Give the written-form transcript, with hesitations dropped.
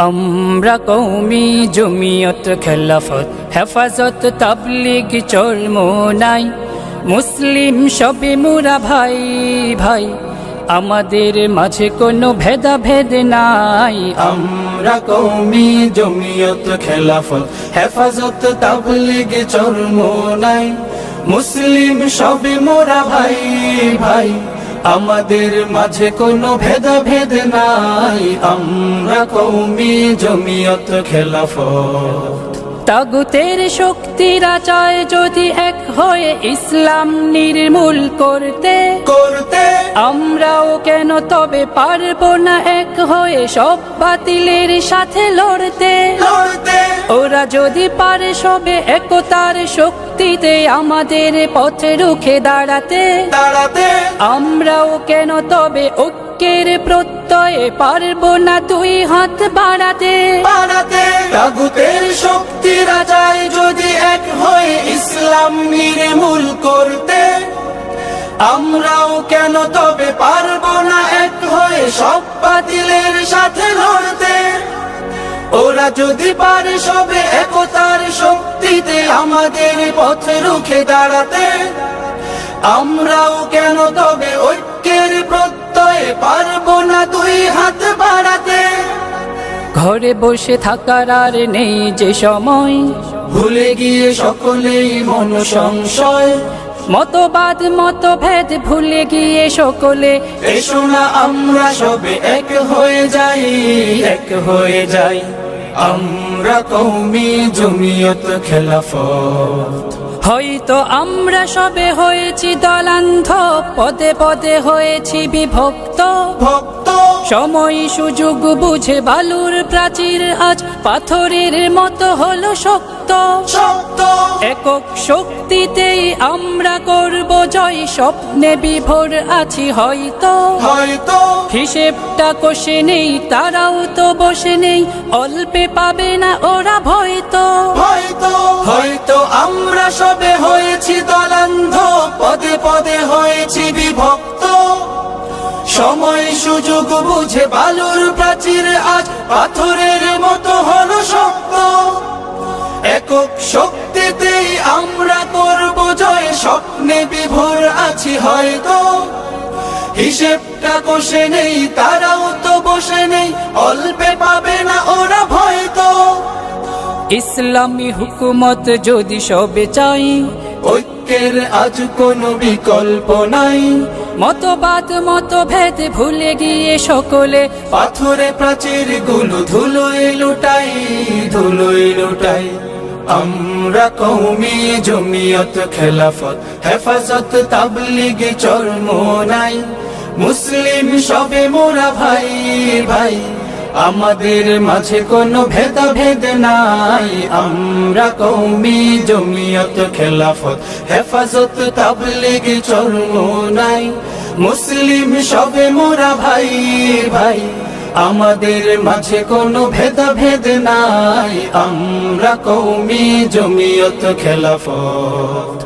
আমরা কওমি জমিয়ত খেলাফত হেফাজত তাবলীগ চরমোনাই মুসলিম সবে মোরা ভাই ভাই, আমাদের মাঝে কোনো ভেদাভেদ নাই। আমরা কওমি জমিয়ত খেলাফত হেফাজত তাবলীগ চরমোনাই মুসলিম সবে মোরা ভাই ভাই, আমাদের মাঝে কোনো ভেদাভেদ নাই। আমরা কওমি জমিয়ত খেলাফত। তাগুতের শক্তিরা চায় যদি এক হয়ে ইসলাম নির্মূল করতে, আমরাও কেন তবে পারবো না এক হয়ে সব বাতিলের সাথে লড়তে। ওরা যদি পারে সবে একতার শক্তিতে আমাদের পথে রুখে দাঁড়াতে, আমরাও কেন তবে ঐক্যের প্রত্যয়ে পারবো না দুই হাত বাড়াতে। তাগুতের শক্তিরা চায় যদি এক হয়ে ইসলাম নির্মূল করতে, আমরাও কেন তবে পারবো না এক হয়ে সব বাতিলের সাথে লড়তে। ওরা যদি পারে সবে একতার শক্তিতে আমাদের পথে রুখে দাঁড়াতে, আমরাও কেন তবে ঐক্যের প্রত্যয়ে পারবো না দুই হাত বাড়াতে। ঘরে বসে থাকার আর নেই যে সময়, ভুলে গিয়ে সকলেই মন সংশয়। মতবাদ মতভেদ ভুলে গিয়ে সকলে এসো না আমরা সবে এক হয়ে যাই, এক হয়ে যাই। আমরা কওমি জমিয়ত খেলাফত। হয়তো আমরা সবে হয়েছি দলান্ধ, পদে পদে হয়েছি বিভক্ত। সময় সুযোগ বুঝে বালুর প্রাচীর আজ পাথরের মতো হলো শক্ত। একক শক্তিতেই আমরা করব জয়, স্বপ্নে বিভোর আছি হয়তো। হিসেবটা কষে নেই, তারাও তো বসে নেই, অল্পে পাবে না ওরা ভয়তো। হয়তো আমরা সবে হয়েছি দলান্ধ, পদে পদে হয়েছি বিভক্ত। সময় সুযোগ বুঝে বালুর প্রাচীর আজ পাথরের মতো হলো শক্ত। একক শক্তিতেই আমরা করব জয়, স্বপ্নে বিভোর আছি হয়তো। হিসেবটা কষে নেই, তারাও তো বসে নেই, অল্পে পাবে না ওরা ভয়তো। ইসলামী হুকুমত যদি সবে চাই, ঐক্যের আজ কোনো বিকল্প নাই। মতবাদ মতভেদ ভুলে গিয়ে সকলে পাথরে প্রাচীর গুলো ধুলোয় লুটাই, ধুলোয় লুটাই। আমরা কওমি জমিয়ত খেলাফত হেফাজত তাবলীগ চরমোনাই মুসলিম সবে মোরা ভাই ভাই, আমাদের মাঝে কোনো ভেদাভেদ নাই। আমরা কওমি জমিয়ত খেলাফত হেফাজত তাবলীগ চরমোনাই মুসলিম সবে মোরা ভাই ভাই, আমাদের মাঝে কোনো ভেদাভেদ নাই। আমরা কওমি জমিয়ত খেলাফত।